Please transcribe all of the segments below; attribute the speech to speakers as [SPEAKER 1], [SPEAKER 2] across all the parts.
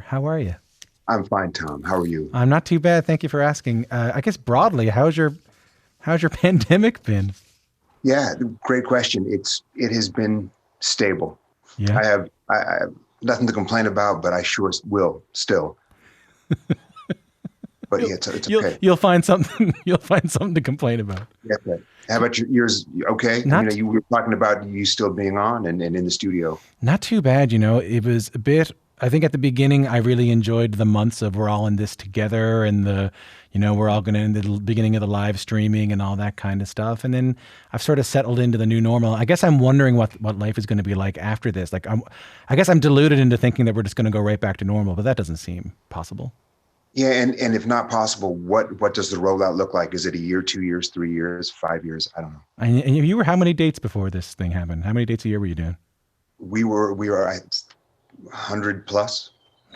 [SPEAKER 1] How are you?
[SPEAKER 2] I'm fine, Tom. How are you?
[SPEAKER 1] I'm not too bad. Thank you for asking. I guess broadly, how's your pandemic been?
[SPEAKER 2] Yeah, great question. It has been stable.
[SPEAKER 1] Yeah.
[SPEAKER 2] I have nothing to complain about, but I sure will still. But
[SPEAKER 1] You'll
[SPEAKER 2] yeah, it's
[SPEAKER 1] you'll
[SPEAKER 2] okay.
[SPEAKER 1] you'll find something you'll find something to complain about.
[SPEAKER 2] Yeah, okay. How about yours? Okay. I mean,
[SPEAKER 1] Not
[SPEAKER 2] you were talking about you still being on and in the studio.
[SPEAKER 1] not too bad, It was a bit I think at the beginning I really enjoyed the months of we're all in this together and we're all going to in the beginning of the live streaming and all that kind of stuff. And then I've sort of settled into the new normal. I guess I'm wondering what life is going to be like after this. I guess I'm deluded into thinking that we're just going to go right back to normal, but that doesn't seem possible.
[SPEAKER 2] Yeah, and if not possible, what does the rollout look like? Is it a year, 2 years, 3 years, 5 years? I don't know.
[SPEAKER 1] And you were how many dates before this thing happened? How many dates a year were you doing?
[SPEAKER 2] We were at 100 plus.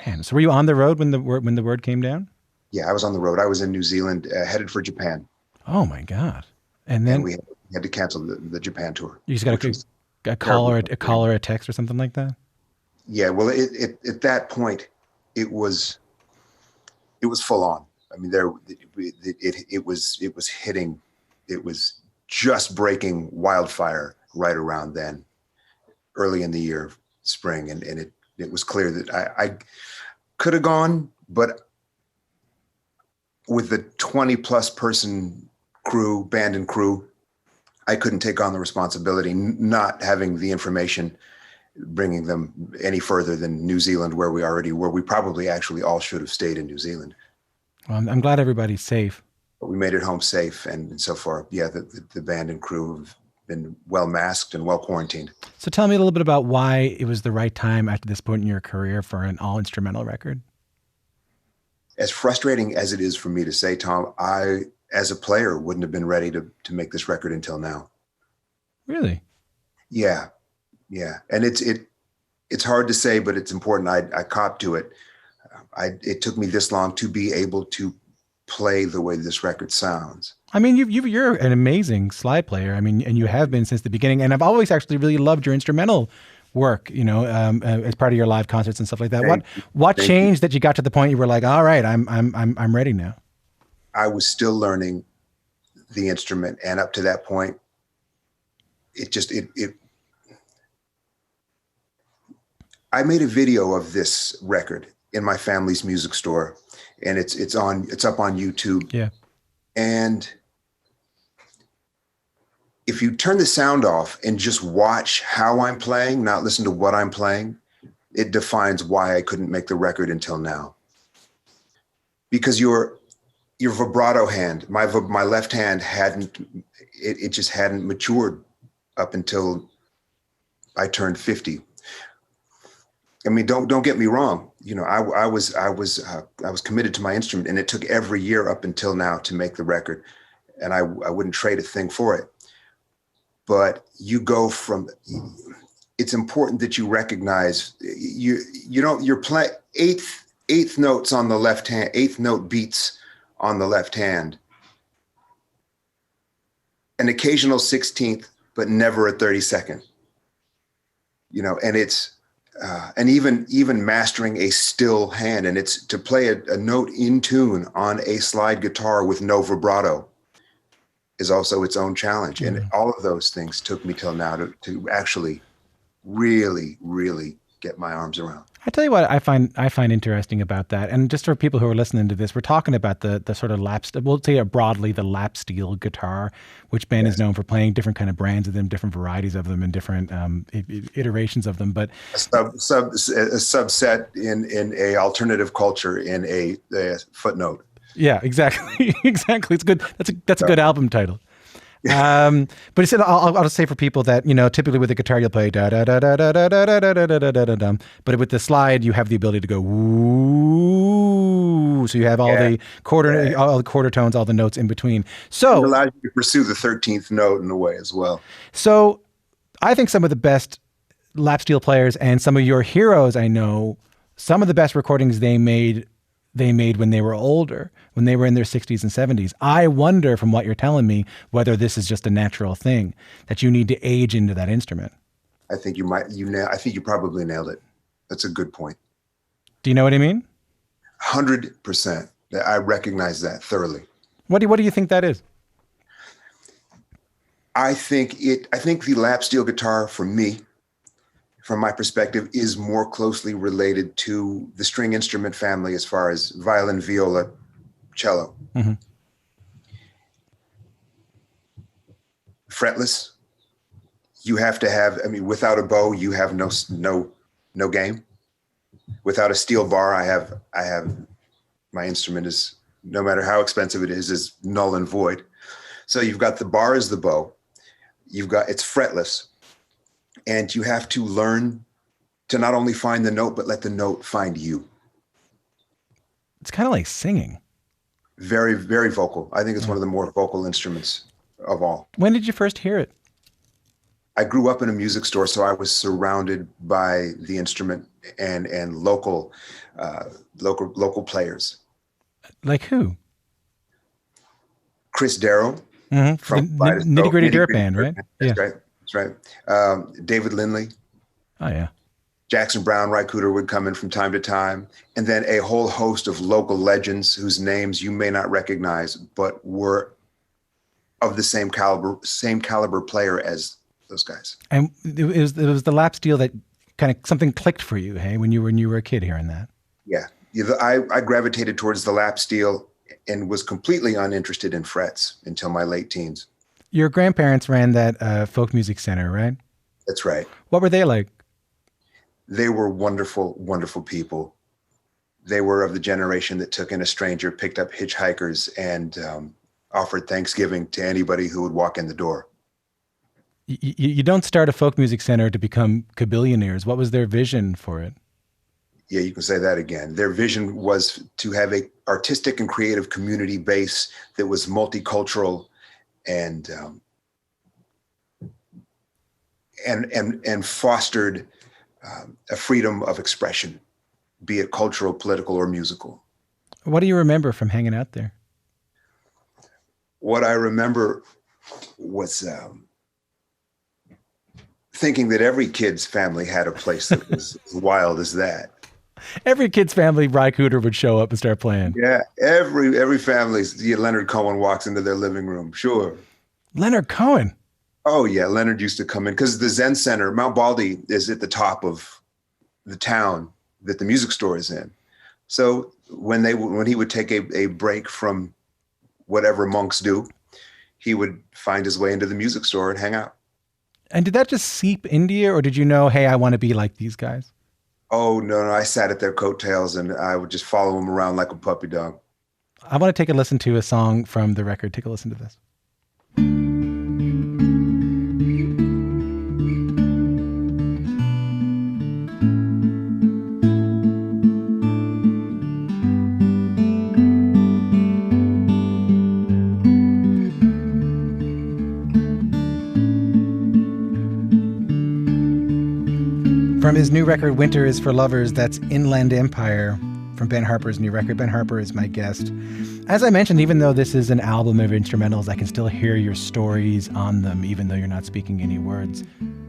[SPEAKER 1] Man, so were you on the road when the word came down?
[SPEAKER 2] Yeah, I was on the road. I was in New Zealand, headed for Japan,
[SPEAKER 1] Oh my God! And
[SPEAKER 2] and
[SPEAKER 1] then
[SPEAKER 2] we had to cancel the Japan tour,
[SPEAKER 1] you just got
[SPEAKER 2] which
[SPEAKER 1] a,
[SPEAKER 2] was
[SPEAKER 1] a call
[SPEAKER 2] terribly
[SPEAKER 1] or a
[SPEAKER 2] frustrating.
[SPEAKER 1] call or a text or something like that.
[SPEAKER 2] Yeah, well, at that point, it was it was full on. I mean, it was hitting, it was just breaking wildfire right around then, early in the year, spring, and it was clear that I could have gone, but with the 20 plus person band and crew, I couldn't take on the responsibility, not having the information, bringing them any further than New Zealand, where we already were. We probably actually all should have stayed in New Zealand,
[SPEAKER 1] Well, I'm glad everybody's safe.
[SPEAKER 2] but we made it home safe. And so far, yeah, the band and crew have been well masked and well quarantined.
[SPEAKER 1] So tell me a little bit about why it was the right time after this point in your career for an all instrumental record.
[SPEAKER 2] As frustrating as it is for me to say, Tom, I, as a player, wouldn't have been ready to make this record until now.
[SPEAKER 1] Really?
[SPEAKER 2] Yeah, yeah. And it's hard to say, but it's important. I copped to it. It took me this long to be able to play the way this record sounds.
[SPEAKER 1] I mean, you're an amazing slide player. I mean, and you have been since the beginning. And I've always actually really loved your instrumental work. As part of your live concerts and stuff like that. What
[SPEAKER 2] Thank you.
[SPEAKER 1] what
[SPEAKER 2] Thank you.
[SPEAKER 1] changed that you got to the point you were like, all right, I'm ready now.
[SPEAKER 2] I was still learning the instrument, and up to that point, it just it. I made a video of this record in my family's music store, and it's up on YouTube.
[SPEAKER 1] Yeah.
[SPEAKER 2] And if you turn the sound off and just watch how I'm playing, not listen to what I'm playing, it defines why I couldn't make the record until now. Because your vibrato hand, my left hand it just hadn't matured up until I turned 50. I mean, don't get me wrong. I was committed to my instrument, and it took every year up until now to make the record, and I wouldn't trade a thing for it. But you go from. It's important that you recognize you're playing eighth notes on the left hand, eighth note beats on the left hand, an occasional 16th, but never a 32nd. And it's. And even mastering a still hand, and it's to play a note in tune on a slide guitar with no vibrato is also its own challenge. And all of those things took me till now to actually really, really get my arms around.
[SPEAKER 1] I tell you what I find interesting about that, and just for people who are listening to this, we're talking about the sort of we'll say it broadly, the lap steel guitar, which Ben is
[SPEAKER 2] Yes.
[SPEAKER 1] known for playing different kind of brands of them, different varieties of them, and different iterations of them. But
[SPEAKER 2] A subset in a alternative culture in a footnote.
[SPEAKER 1] yeah, exactly, exactly. It's good. That's a
[SPEAKER 2] So,
[SPEAKER 1] good album title. But he said, I'll just say for people that, typically with the guitar, you'll play da da da da da da da da da da da da da da. But with the slide, you have the ability to go woo. So you have
[SPEAKER 2] yeah, yeah.
[SPEAKER 1] all the quarter tones, all the notes in between.
[SPEAKER 2] It
[SPEAKER 1] So,
[SPEAKER 2] allows you to pursue the 13th note in a way as well.
[SPEAKER 1] so I think some of the best lap steel players and some of your heroes, I know, some of the best recordings they made when they were older, when they were in their 60s and 70s. I wonder, from what you're telling me, whether this is just a natural thing that you need to age into that instrument.
[SPEAKER 2] I think you probably nailed it. That's a good point.
[SPEAKER 1] Do you know what I mean?
[SPEAKER 2] 100%. I recognize that thoroughly.
[SPEAKER 1] What do you think that is?
[SPEAKER 2] I think the lap steel guitar for me, from my perspective, is more closely related to the string instrument family as far as violin, viola, cello.
[SPEAKER 1] Mm-hmm.
[SPEAKER 2] Fretless. You have to have, I mean, without a bow, you have no game. Without a steel bar, I have my instrument is, no matter how expensive it is null and void. So you've got the bar as the bow. It's fretless, and you have to learn to not only find the note, but let the note find you.
[SPEAKER 1] It's kind of like singing.
[SPEAKER 2] Very, very vocal. I think it's one of the more vocal instruments of all.
[SPEAKER 1] When did you first hear it?
[SPEAKER 2] I grew up in a music store, so I was surrounded by the instrument and local players.
[SPEAKER 1] Like who?
[SPEAKER 2] Chris Darrow
[SPEAKER 1] Mm-hmm.
[SPEAKER 2] from
[SPEAKER 1] The Nitty Gritty Dirt Band, right?
[SPEAKER 2] That's
[SPEAKER 1] Yeah.
[SPEAKER 2] right. That's right. David Lindley,
[SPEAKER 1] Oh yeah.
[SPEAKER 2] Jackson Brown, Ry Cooder would come in from time to time, and then a whole host of local legends whose names you may not recognize, but were of the same caliber player as those guys.
[SPEAKER 1] And it was the lap steel that kind of something clicked for you, hey, when you were a kid hearing that.
[SPEAKER 2] Yeah, I gravitated towards the lap steel and was completely uninterested in frets until my late teens.
[SPEAKER 1] Your grandparents ran that folk music center, right?
[SPEAKER 2] That's right.
[SPEAKER 1] What were they like?
[SPEAKER 2] They were wonderful, wonderful people. They were of the generation that took in a stranger, picked up hitchhikers, and offered Thanksgiving to anybody who would walk in the door.
[SPEAKER 1] You don't start a folk music center to become kabillionaires. What was their vision for it?
[SPEAKER 2] Yeah, you can say that again. Their vision was to have a artistic and creative community base that was multicultural and fostered a freedom of expression, be it cultural, political, or musical.
[SPEAKER 1] What do you remember from hanging out there?
[SPEAKER 2] What I remember was thinking that every kid's family had a place that was as wild as that.
[SPEAKER 1] Every kid's family, Ry Cooder would show up and start playing.
[SPEAKER 2] Yeah, every family. Yeah, Leonard Cohen walks into their living room. Sure.
[SPEAKER 1] Leonard Cohen.
[SPEAKER 2] Oh yeah, Leonard used to come in because the Zen Center, Mount Baldy, is at the top of the town that the music store is in. So when he would take a break from whatever monks do, he would find his way into the music store and hang out.
[SPEAKER 1] And did that just seep into you, or did you know, hey, I want to be like these guys?
[SPEAKER 2] Oh no, I sat at their coattails and I would just follow them around like a puppy dog.
[SPEAKER 1] I want to take a listen to a song from the record. Take a listen to this. From his new record, Winter is for Lovers, that's Inland Empire from Ben Harper's new record. Ben Harper is my guest. As I mentioned, even though this is an album of instrumentals, I can still hear your stories on them, even though you're not speaking any words.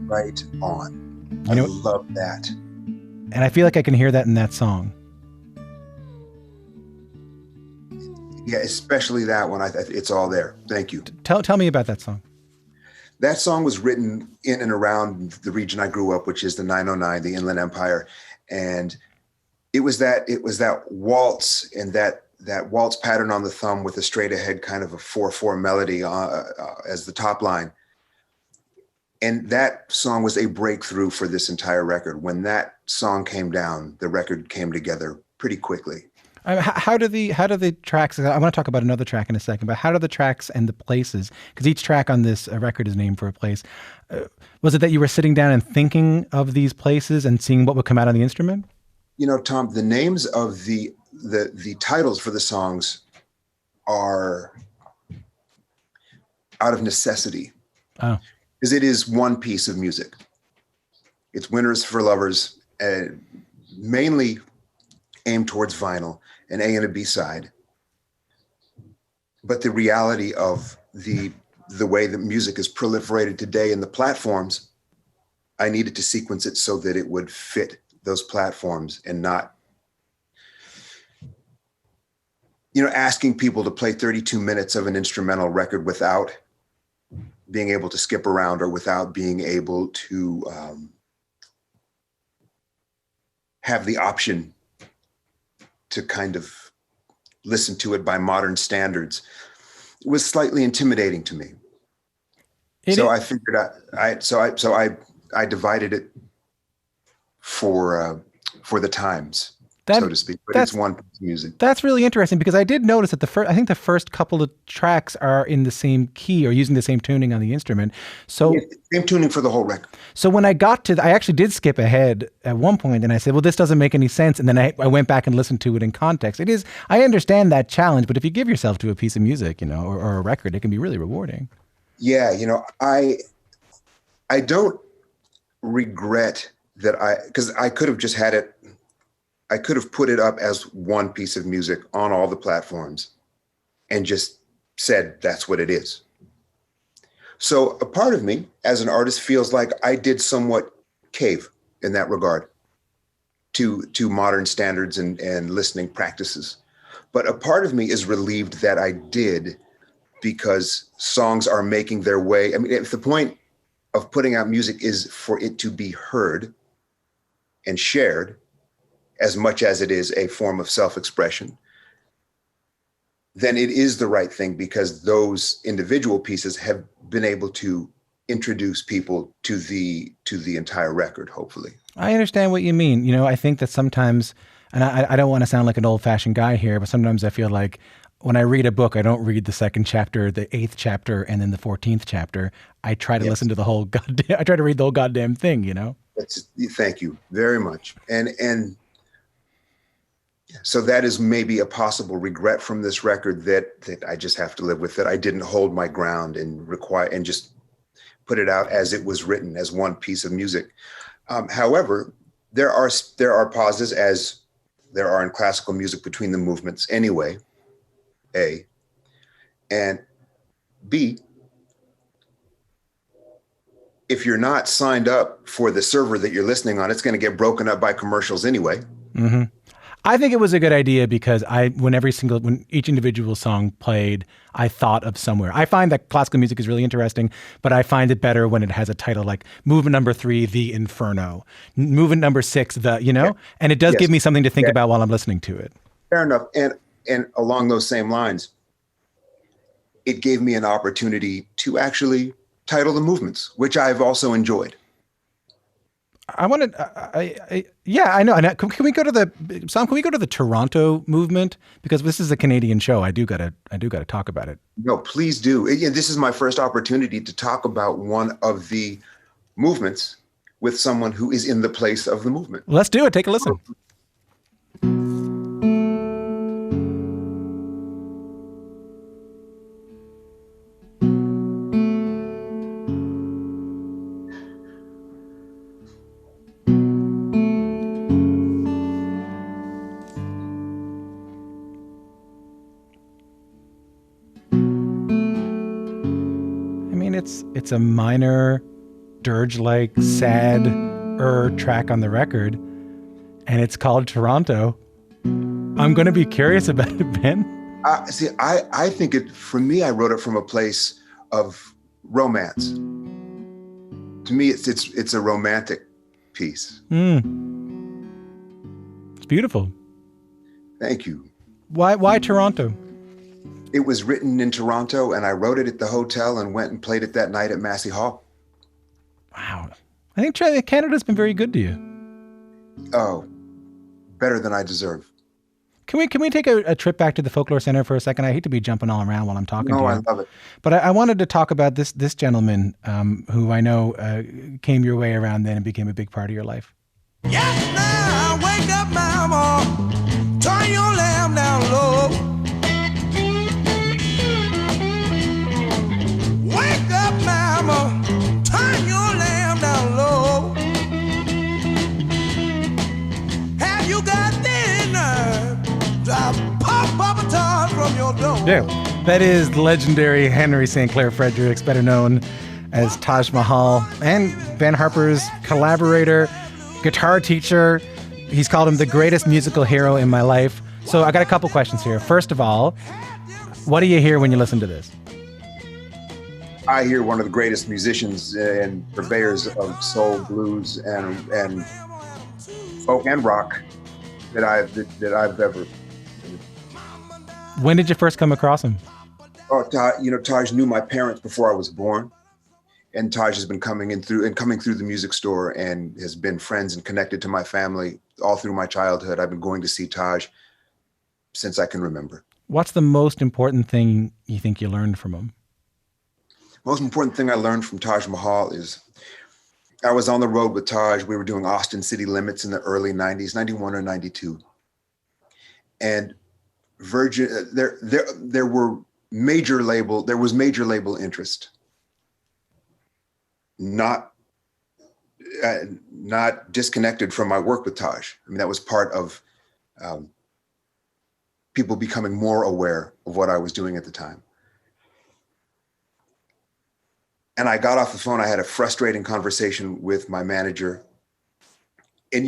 [SPEAKER 2] Right on.
[SPEAKER 1] You know,
[SPEAKER 2] I love that.
[SPEAKER 1] And I feel like I can hear that in that song.
[SPEAKER 2] Yeah, especially that one. It's all there. Thank you.
[SPEAKER 1] Tell me about that song.
[SPEAKER 2] That song was written in and around the region I grew up, which is the 909, the Inland Empire. And it was that waltz and that waltz pattern on the thumb with a straight ahead kind of a 4/4 melody as the top line. And that song was a breakthrough for this entire record. When that song came down, the record came together pretty quickly.
[SPEAKER 1] How do the tracks, I want to talk about another track in a second, but how do the tracks and the places, because each track on this record is named for a place. Was it that you were sitting down and thinking of these places and seeing what would come out on the instrument?
[SPEAKER 2] You know, Tom, the names of the titles for the songs are out of necessity.
[SPEAKER 1] Oh.
[SPEAKER 2] Because it is one piece of music. It's Winter is for Lovers, mainly aimed towards vinyl, an A and a B side. But the reality of the way that music is proliferated today in the platforms, I needed to sequence it so that it would fit those platforms and not asking people to play 32 minutes of an instrumental record without being able to skip around or without being able to have the option to kind of listen to it by modern standards was slightly intimidating to me. I figured I divided it for the times, so to speak. But it's one piece of music.
[SPEAKER 1] That's really interesting because I did notice that I think the first couple of tracks are in the same key or using the same tuning on the instrument. So
[SPEAKER 2] same tuning for the whole record.
[SPEAKER 1] So when I got to, I actually did skip ahead at one point, and I said, "Well, this doesn't make any sense." And then I went back and listened to it in context. I understand that challenge, but if you give yourself to a piece of music, or a record, it can be really rewarding.
[SPEAKER 2] Yeah, I don't regret that because I could have just had it. I could have put it up as one piece of music on all the platforms and just said that's what it is. So a part of me as an artist feels like I did somewhat cave in that regard to modern standards and listening practices. But a part of me is relieved that I did, because songs are making their way. I mean, if the point of putting out music is for it to be heard and shared, as much as it is a form of self-expression, then it is the right thing, because those individual pieces have been able to introduce people to the entire record, hopefully.
[SPEAKER 1] I understand what you mean. I think that sometimes, and I don't want to sound like an old-fashioned guy here, but sometimes I feel like when I read a book, I don't read the second chapter, the 8th chapter, and then the 14th chapter. I try to listen to the whole I try to read the whole goddamn thing,
[SPEAKER 2] Thank you very much. And so that is maybe a possible regret from this record that I just have to live with, that I didn't hold my ground and just put it out as it was written, as one piece of music. However, there are pauses, as there are in classical music, between the movements anyway, A, and B, if you're not signed up for the server that you're listening on, it's going to get broken up by commercials anyway.
[SPEAKER 1] Mm-hmm. I think it was a good idea because when each individual song played, I thought of somewhere. I find that classical music is really interesting, but I find it better when it has a title like movement number 3, The Inferno, movement number 6, and it does give me something to think about while I'm listening to it.
[SPEAKER 2] Fair enough. And along those same lines, it gave me an opportunity to actually title the movements, which I've also enjoyed.
[SPEAKER 1] I wanted, I know. Can we go to the Toronto movement? Because this is a Canadian show. I do gotta talk about it.
[SPEAKER 2] No, please do. This is my first opportunity to talk about one of the movements with someone who is in the place of the movement.
[SPEAKER 1] Let's do it. Take a listen. It's a minor dirge-like sad track on the record, and it's called Toronto. I'm going to be curious about it, Ben.
[SPEAKER 2] I think for me, I wrote it from a place of romance. To me, it's a romantic piece.
[SPEAKER 1] It's beautiful.
[SPEAKER 2] Thank you.
[SPEAKER 1] Why Toronto?
[SPEAKER 2] It was written in Toronto, and I wrote it at the hotel and went and played it that night at Massey Hall.
[SPEAKER 1] Wow. I think Canada's been very good to you.
[SPEAKER 2] Oh, better than I deserve.
[SPEAKER 1] Can we take a trip back to the Folklore Center for a second? I hate to be jumping all around while I'm talking to you.
[SPEAKER 2] No, I love it.
[SPEAKER 1] But I wanted to talk about this gentleman who I know came your way around then and became a big part of your life.
[SPEAKER 3] Yes, now wake up, mama. Turn your lamp down low. Wake up, mama, turn your lamp down low. Have you got the nerve to pop up a tart from your door?
[SPEAKER 1] Yeah, that is the legendary Henry St. Clair Fredericks, better known as Taj Mahal, and Ben Harper's collaborator, guitar teacher. He's called him the greatest musical hero in my life. So I got a couple questions here. First of all, what do you hear when you listen to this?
[SPEAKER 2] I hear one of the greatest musicians and purveyors of soul, blues, and folk and rock that I've ever.
[SPEAKER 1] When did you first come across him?
[SPEAKER 2] Oh, Taj knew my parents before I was born, and Taj has been coming through the music store and has been friends and connected to my family all through my childhood. I've been going to see Taj since I can remember.
[SPEAKER 1] What's the most important thing you think you learned from him?
[SPEAKER 2] Most important thing I learned from Taj Mahal is I was on the road with Taj. We were doing Austin City Limits in the early 90s, 91 or 92. And Virgin, there was major label interest. Not disconnected from my work with Taj. I mean, that was part of people becoming more aware of what I was doing at the time. And I got off the phone. I had a frustrating conversation with my manager. And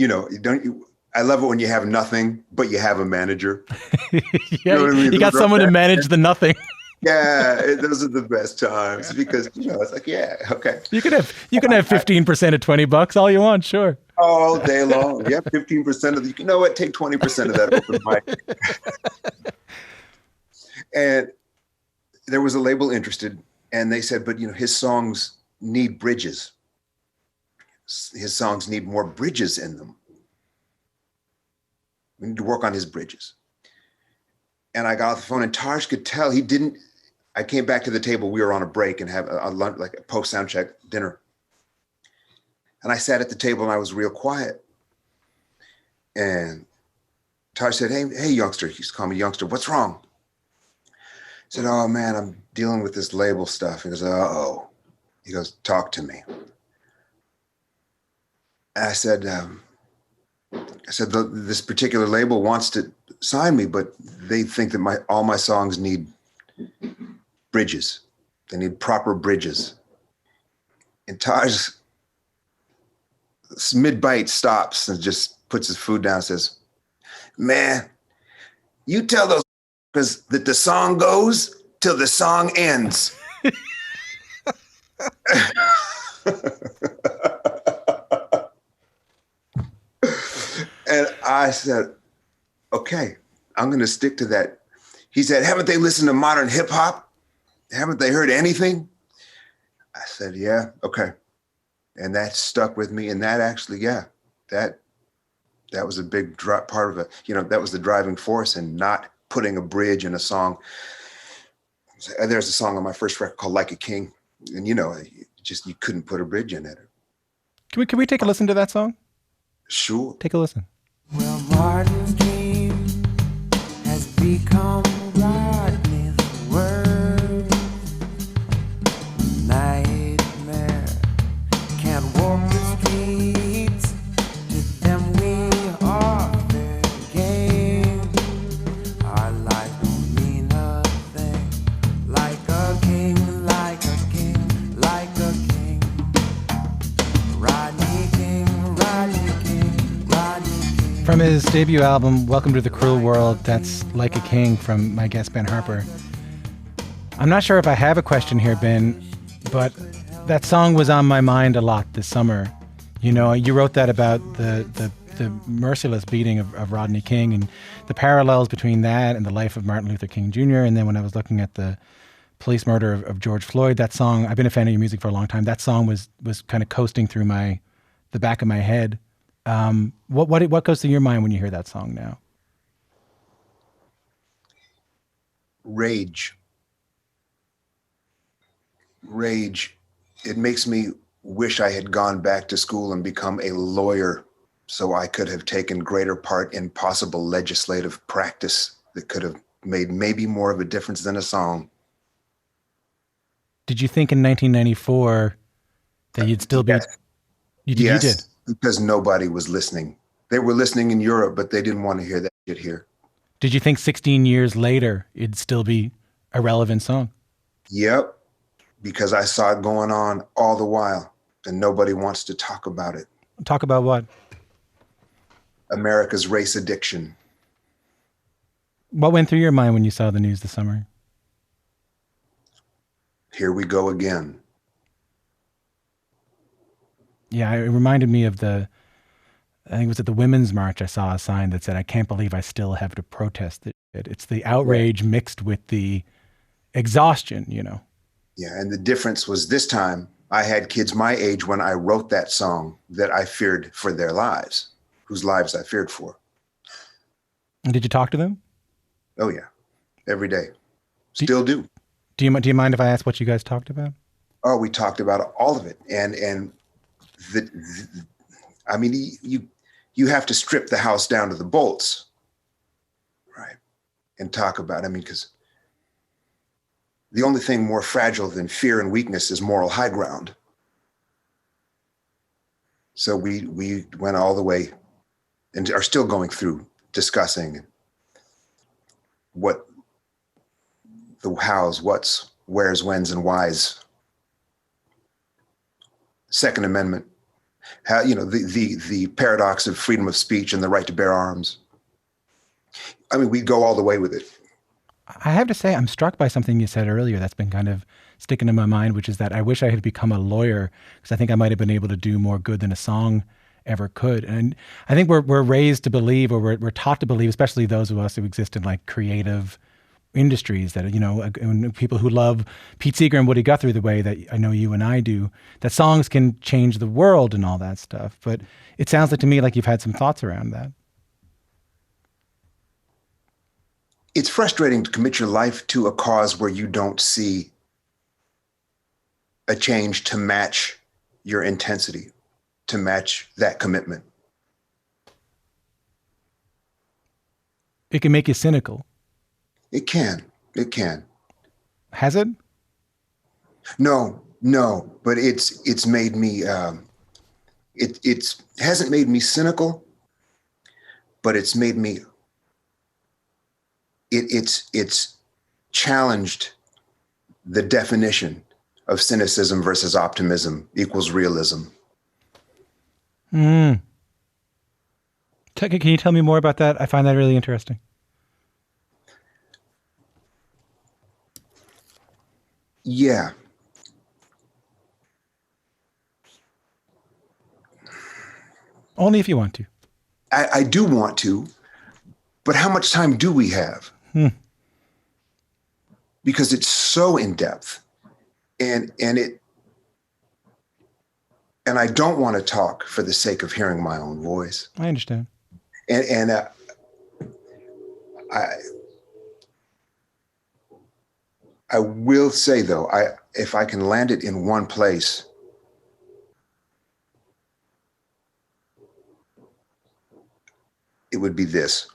[SPEAKER 2] I love it when you have nothing, but you have a manager.
[SPEAKER 1] Yeah,
[SPEAKER 2] you know what I mean?
[SPEAKER 1] You got someone to manage the nothing.
[SPEAKER 2] Yeah, those are the best times because it's like, yeah, okay.
[SPEAKER 1] You can have 15% of $20 all you want, sure.
[SPEAKER 2] All day long. Yeah, 15% of you know what? Take 20% of that open mic. And there was a label interested, and they said, but his songs need bridges. His songs need more bridges in them. We need to work on his bridges. And I got off the phone, and Taj could tell he didn't. I came back to the table. We were on a break and have a lunch, like a post sound check dinner. And I sat at the table and I was real quiet. And Taj said, hey, youngster. He used to call me youngster. What's wrong? I said, oh man, I'm dealing with this label stuff. He goes, uh-oh. He goes, talk to me. And I said, this particular label wants to sign me, but they think that all my songs need bridges. They need proper bridges. And Taj, mid-bite, stops and just puts his food down and says, man, you tell those that the song goes till the song ends. And I said, okay, I'm going to stick to that. He said, haven't they listened to modern hip hop? Haven't they heard anything? I said, yeah, okay. And that stuck with me. And that actually, that was a big part of it. That was the driving force in not putting a bridge in a song. There's a song on my first record called Like a King. And you couldn't put a bridge in it.
[SPEAKER 1] Can we take a listen to that song?
[SPEAKER 2] Sure.
[SPEAKER 1] Take a listen.
[SPEAKER 3] Well, Martin's dream has become Rodney's word. Nightmare can't walk the streets. To them we are fair game. Our life don't mean a thing. Like a king, like a king, like a king. Rodney King, Rodney King, Rodney King.
[SPEAKER 1] From his debut album, Welcome to the Cruel World, that's Like a King from my guest, Ben Harper. I'm not sure if I have a question here, Ben, but that song was on my mind a lot this summer. You wrote that about the merciless beating of Rodney King and the parallels between that and the life of Martin Luther King Jr. And then when I was looking at the police murder of George Floyd, that song, I've been a fan of your music for a long time. That song was kind of coasting through the back of my head. What goes through your mind when you hear that song now?
[SPEAKER 2] Rage. It makes me wish I had gone back to school and become a lawyer so I could have taken greater part in possible legislative practice that could have made maybe more of a difference than a song.
[SPEAKER 1] Did you think in 1994 that you'd still be...
[SPEAKER 2] Yes.
[SPEAKER 1] You
[SPEAKER 2] Yes,
[SPEAKER 1] did?
[SPEAKER 2] because nobody was listening. They were listening in Europe, but they didn't want to hear that shit here.
[SPEAKER 1] Did you think 16 years later it'd still be a relevant song?
[SPEAKER 2] Yep, because I saw it going on all the while, and nobody wants to talk about it.
[SPEAKER 1] Talk about what?
[SPEAKER 2] America's race addiction.
[SPEAKER 1] What went through your mind when you saw the news this summer?
[SPEAKER 2] Here we go again.
[SPEAKER 1] Yeah, it reminded me of I think it was at the Women's March, I saw a sign that said, "I can't believe I still have to protest it." It's the
[SPEAKER 2] Yeah.
[SPEAKER 1] outrage mixed with the exhaustion, you know.
[SPEAKER 2] Yeah. And the difference was this time I had kids my age when I wrote that song that I feared for their lives, whose lives I feared for.
[SPEAKER 1] And did you talk to them?
[SPEAKER 2] Oh, yeah. Every day.
[SPEAKER 1] Do,
[SPEAKER 2] Still do.
[SPEAKER 1] do you mind if I ask what you guys talked about?
[SPEAKER 2] Oh, we talked about all of it. And I mean, you have to strip the house down to the bolts, right? And talk about, I mean, because the only thing more fragile than fear and weakness is moral high ground. So we went all the way and are still going through discussing what the hows, what's, where's, when's, and why's. Second Amendment, how, you know, the paradox of freedom of speech and the right to bear arms. I mean, we go all the way with it.
[SPEAKER 1] I have to say, I'm struck by something you said earlier that's been kind of sticking in my mind, which is that I wish I had become a lawyer because I think I might have been able to do more good than a song ever could. And I think we're raised to believe, or we're taught to believe, especially those of us who exist in like creative industries, that, you know, and people who love Pete Seeger and Woody Guthrie the way that I know you and I do, that songs can change the world and all that stuff. But it sounds like to me like you've had some thoughts around that.
[SPEAKER 2] It's frustrating to commit your life to a cause where you don't see a change to match your intensity, to match that commitment.
[SPEAKER 1] It can make you cynical.
[SPEAKER 2] It can. It can.
[SPEAKER 1] Has it?
[SPEAKER 2] No, but it's made me. It's hasn't made me cynical, but it's made me. It's challenged the definition of cynicism versus optimism equals realism.
[SPEAKER 1] Mm. Can you tell me more about that? I find that really interesting.
[SPEAKER 2] Yeah.
[SPEAKER 1] Only if you want to.
[SPEAKER 2] I do want to, but how much time do we have? Because it's so in depth, and I don't want to talk for the sake of hearing my own voice.
[SPEAKER 1] I understand.
[SPEAKER 2] And I will say though, if I can land it in one place, it would be this.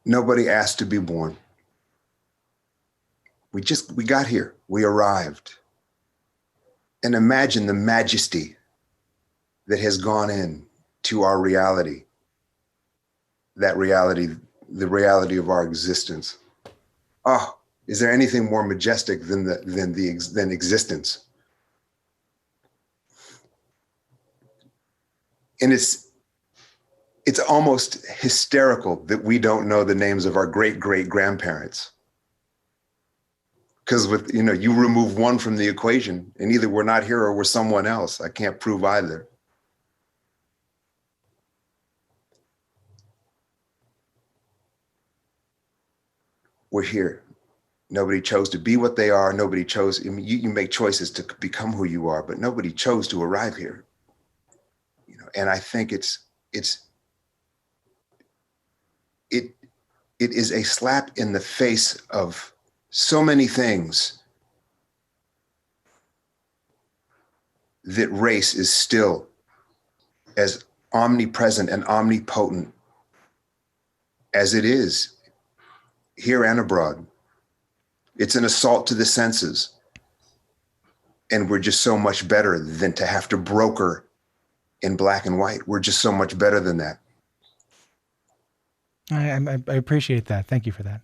[SPEAKER 2] Nobody asked to be born. We got here. We arrived. And imagine the majesty that has gone in to our reality. That reality, the reality of our existence. Oh, is there anything more majestic than existence? And it's almost hysterical that we don't know the names of our great grandparents. Because you remove one from the equation and either we're not here or we're someone else. I can't prove either. We're here. Nobody chose to be what they are. Nobody chose, I mean, you make choices to become who you are, but nobody chose to arrive here. And I think it is a slap in the face of so many things that race is still as omnipresent and omnipotent as it is here and abroad. It's an assault to the senses. And we're just so much better than to have to broker in black and white. We're just so much better than that.
[SPEAKER 1] I appreciate that. Thank you for that.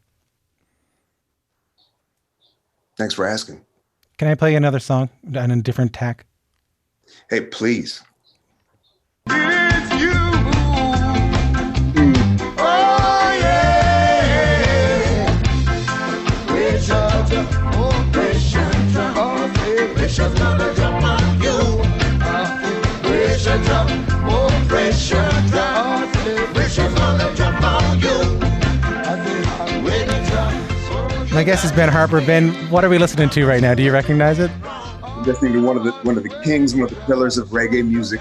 [SPEAKER 2] Thanks for asking.
[SPEAKER 1] Can I play another song on a different tack?
[SPEAKER 2] Hey, please.
[SPEAKER 3] It's you. Oh yeah. Pressure, oh pressure, pressure's gonna drop on you. Pressure drop, oh pressure drop. Pressure's gonna drop on you.
[SPEAKER 1] My guest is Ben Harper. Ben, what are we listening to right now? Do you recognize it?
[SPEAKER 2] I'm listening to one of the kings, one of the pillars of reggae music,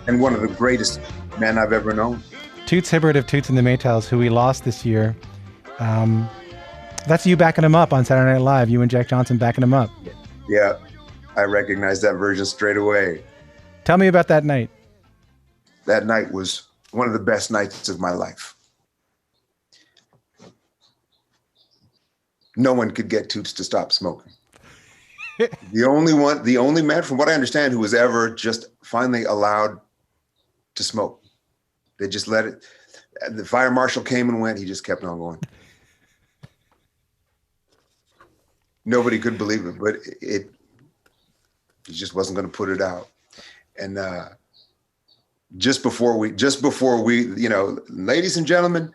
[SPEAKER 2] and one of the greatest men I've ever known.
[SPEAKER 1] Toots Hibbert of Toots and the Maytals, who we lost this year. That's you backing him up on Saturday Night Live. You and Jack Johnson backing him up.
[SPEAKER 2] Yeah, I recognized that version straight away.
[SPEAKER 1] Tell me about that night.
[SPEAKER 2] That night was one of the best nights of my life. No one could get Toots to stop smoking. The only man, from what I understand, who was ever just finally allowed to smoke. They just let it. The fire marshal came and went. He just kept on going. Nobody could believe it, but he just wasn't going to put it out. And just before we, you know, ladies and gentlemen,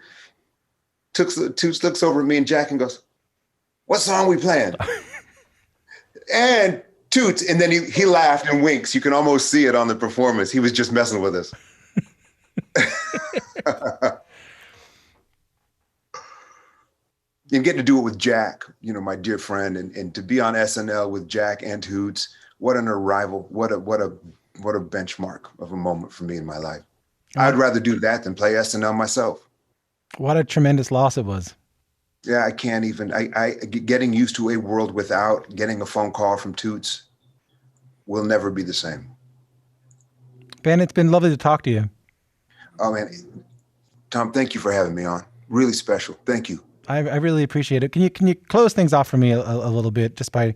[SPEAKER 2] Toots looks over at me and Jack and goes, "What song we playing?" And Toots, and then he laughed and winks. You can almost see it on the performance. He was just messing with us. And getting to do it with Jack, you know, my dear friend, and to be on SNL with Jack and Toots, what an arrival, what a benchmark of a moment for me in my life. I'd rather do that than play SNL myself.
[SPEAKER 1] What a tremendous loss it was.
[SPEAKER 2] Yeah, I can't even, I getting used to a world without getting a phone call from Toots will never be the same.
[SPEAKER 1] Ben, it's been lovely to talk to you.
[SPEAKER 2] Oh man, Tom, thank you for having me on. Really special. Thank you.
[SPEAKER 1] I really appreciate it. Can you close things off for me a little bit just by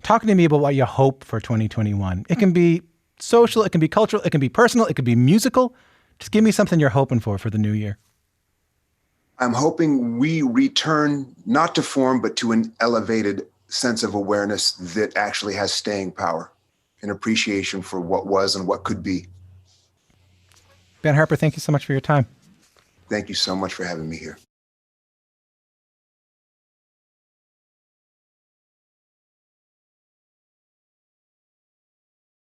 [SPEAKER 1] talking to me about what you hope for 2021? It can be social, it can be cultural, it can be personal, it can be musical. Just give me something you're hoping for the new year.
[SPEAKER 2] I'm hoping we return not to form, but to an elevated sense of awareness that actually has staying power and appreciation for what was and what could be.
[SPEAKER 1] Ben Harper, thank you so much for your time.
[SPEAKER 2] Thank you so much for having me here.